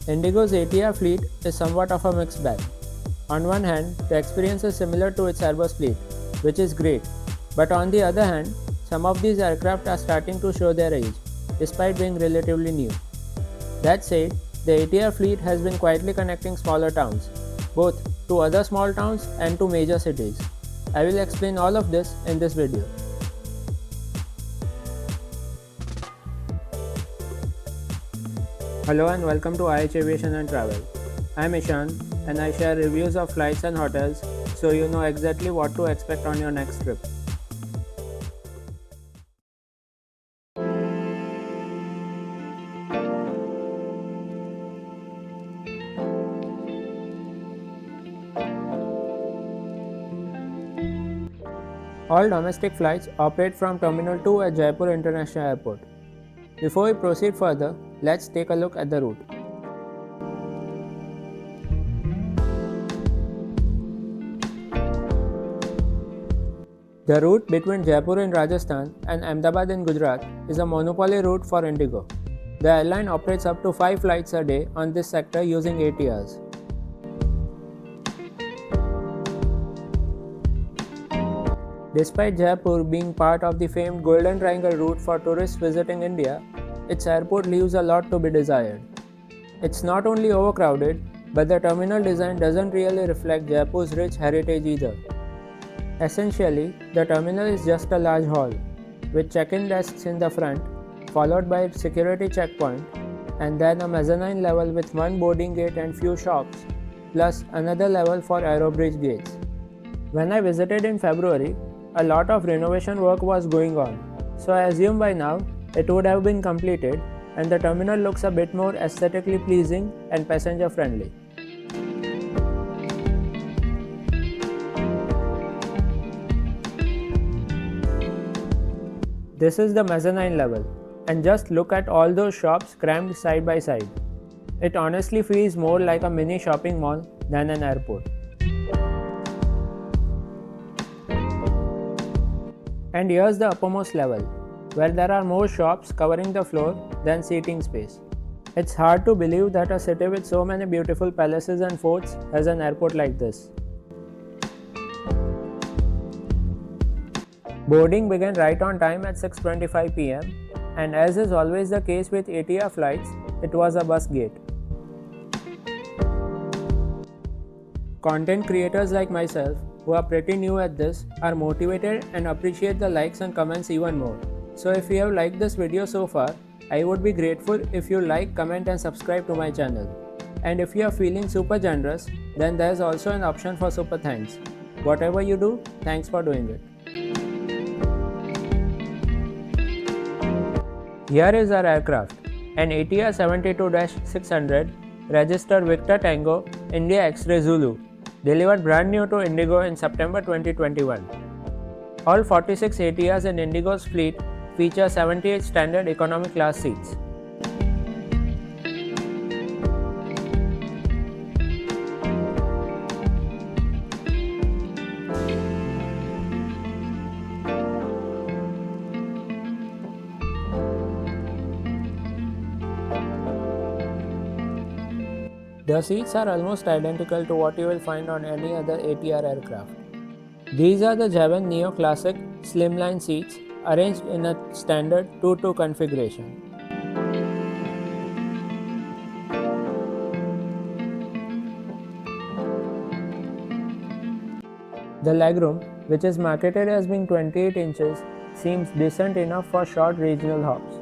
IndiGo's ATR fleet is somewhat of a mixed bag. On one hand, the experience is similar to its Airbus fleet, which is great, but on the other hand, some of these aircraft are starting to show their age, despite being relatively new. That said, the ATR fleet has been quietly connecting smaller towns, both to other small towns and to major cities. I will explain all of this in this video. Hello and welcome to IH Aviation and Travel. I am Ishan and I share reviews of flights and hotels so you know exactly what to expect on your next trip. All domestic flights operate from Terminal 2 at Jaipur International Airport. Before we proceed further, let's take a look at the route. The route between Jaipur in Rajasthan and Ahmedabad in Gujarat is a monopoly route for IndiGo. The airline operates up to 5 flights a day on this sector using ATRs. Despite Jaipur being part of the famed Golden Triangle route for tourists visiting India, its airport leaves a lot to be desired. It's not only overcrowded, but the terminal design doesn't really reflect Jaipur's rich heritage either. Essentially, the terminal is just a large hall, with check-in desks in the front, followed by a security checkpoint, and then a mezzanine level with one boarding gate and few shops, plus another level for aerobridge gates. When I visited in February, a lot of renovation work was going on, so I assume by now it would have been completed and the terminal looks a bit more aesthetically pleasing and passenger friendly. This is the mezzanine level, and just look at all those shops crammed side by side. It honestly feels more like a mini shopping mall than an airport. And here's the uppermost level, where there are more shops covering the floor than seating space. It's hard to believe that a city with so many beautiful palaces and forts has an airport like this. Boarding began right on time at 6:25 p.m. and as is always the case with ATR flights, it was a bus gate. Content creators like myself, who are pretty new at this, are motivated and appreciate the likes and comments even more. So if you have liked this video so far, I would be grateful if you like, comment and subscribe to my channel. And if you are feeling super generous, then there is also an option for super thanks. Whatever you do, thanks for doing it. Here is our aircraft, an ATR72-600 registered Victor Tango India X-ray Zulu, delivered brand new to IndiGo in September 2021. All 46 ATRs in IndiGo's fleet feature 78 standard economy class seats. The seats are almost identical to what you will find on any other ATR aircraft. These are the Javan Neo Classic slimline seats arranged in a standard 2-2 configuration. The legroom, which is marketed as being 28 inches, seems decent enough for short regional hops.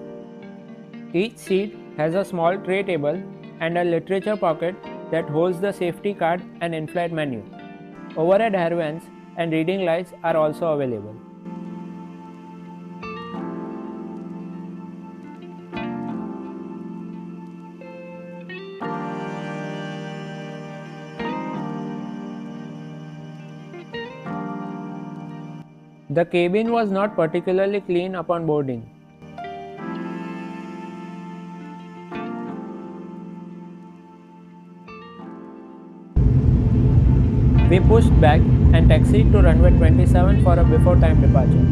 Each seat has a small tray table and a literature pocket that holds the safety card and in-flight menu. Overhead air vents and reading lights are also available. The cabin was not particularly clean upon boarding. We pushed back and taxied to runway 27 for a before time departure.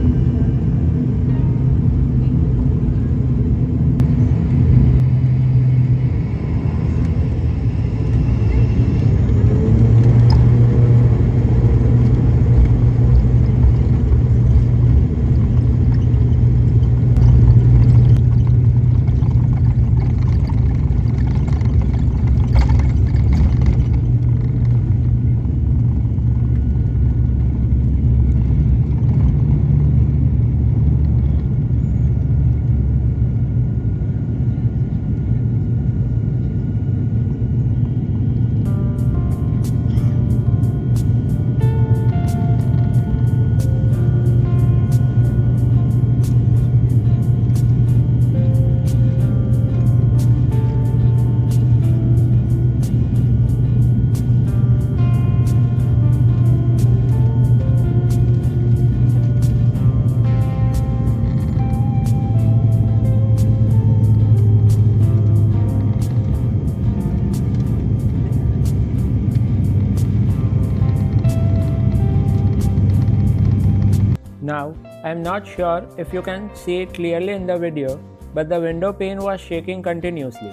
I'm not sure if you can see it clearly in the video, but the window pane was shaking continuously.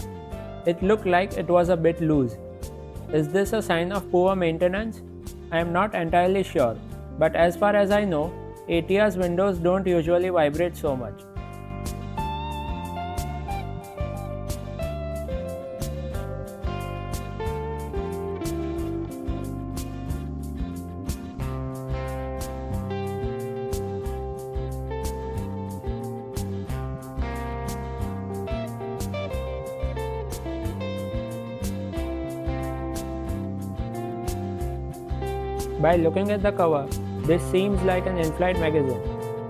It looked like it was a bit loose. Is this a sign of poor maintenance? I am not entirely sure, but as far as I know, ATR's windows don't usually vibrate so much. By looking at the cover, this seems like an Inflight magazine,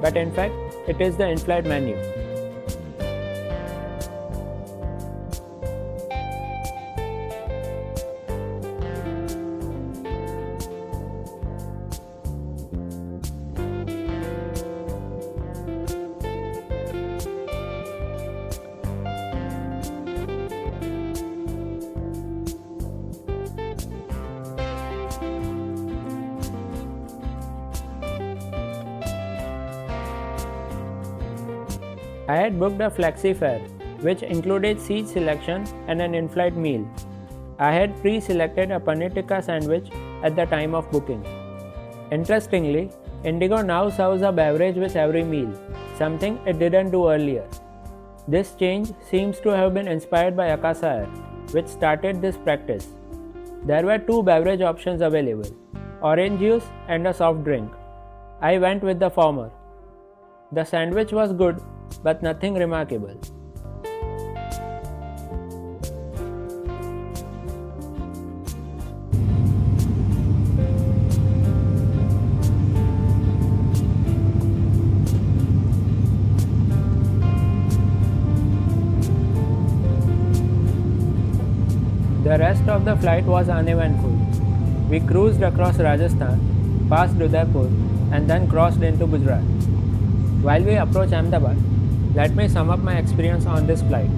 but in fact, it is the Inflight menu. I had booked a flexi fare, which included seat selection and an in-flight meal. I had pre-selected a paneer tikka sandwich at the time of booking. Interestingly, IndiGo now serves a beverage with every meal, something it didn't do earlier. This change seems to have been inspired by Akasa Air, which started this practice. There were two beverage options available, orange juice and a soft drink. I went with the former. The sandwich was good, but nothing remarkable. The rest of the flight was uneventful. We cruised across Rajasthan, passed Udaipur, and then crossed into Gujarat. While we approach Ahmedabad, let me sum up my experience on this flight.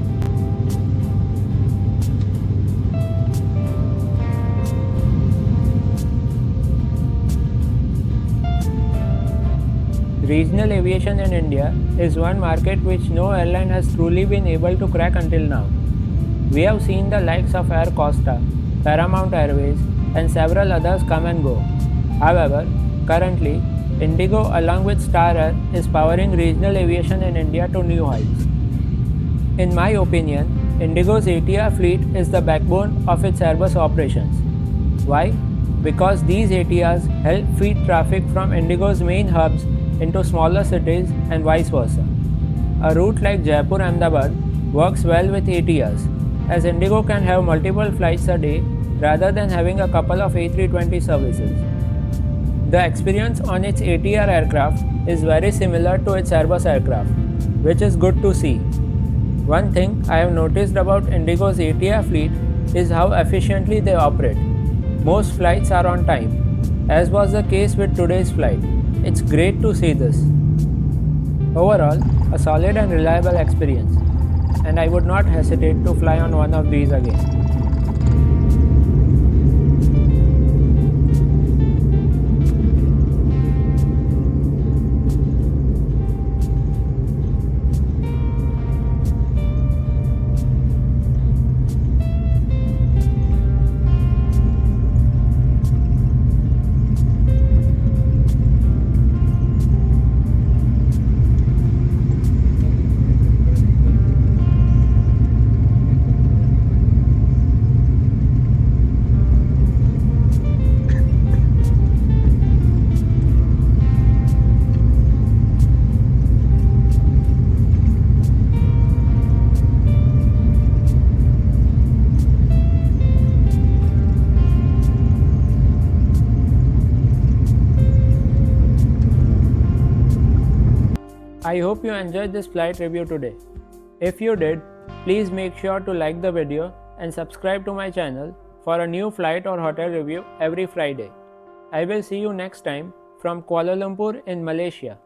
Regional aviation in India is one market which no airline has truly been able to crack until now. We have seen the likes of Air Costa, Paramount Airways, and several others come and go. However, currently, IndiGo along with Star Air is powering regional aviation in India to new heights. In my opinion, IndiGo's ATR fleet is the backbone of its Airbus operations. Why? Because these ATRs help feed traffic from IndiGo's main hubs into smaller cities and vice versa. A route like Jaipur-Ahmedabad works well with ATRs, as IndiGo can have multiple flights a day rather than having a couple of A320 services. The experience on its ATR aircraft is very similar to its Airbus aircraft, which is good to see. One thing I have noticed about IndiGo's ATR fleet is how efficiently they operate. Most flights are on time, as was the case with today's flight. It's great to see this. Overall, a solid and reliable experience, and I would not hesitate to fly on one of these again. I hope you enjoyed this flight review today. If you did, please make sure to like the video and subscribe to my channel for a new flight or hotel review every Friday. I will see you next time from Kuala Lumpur in Malaysia.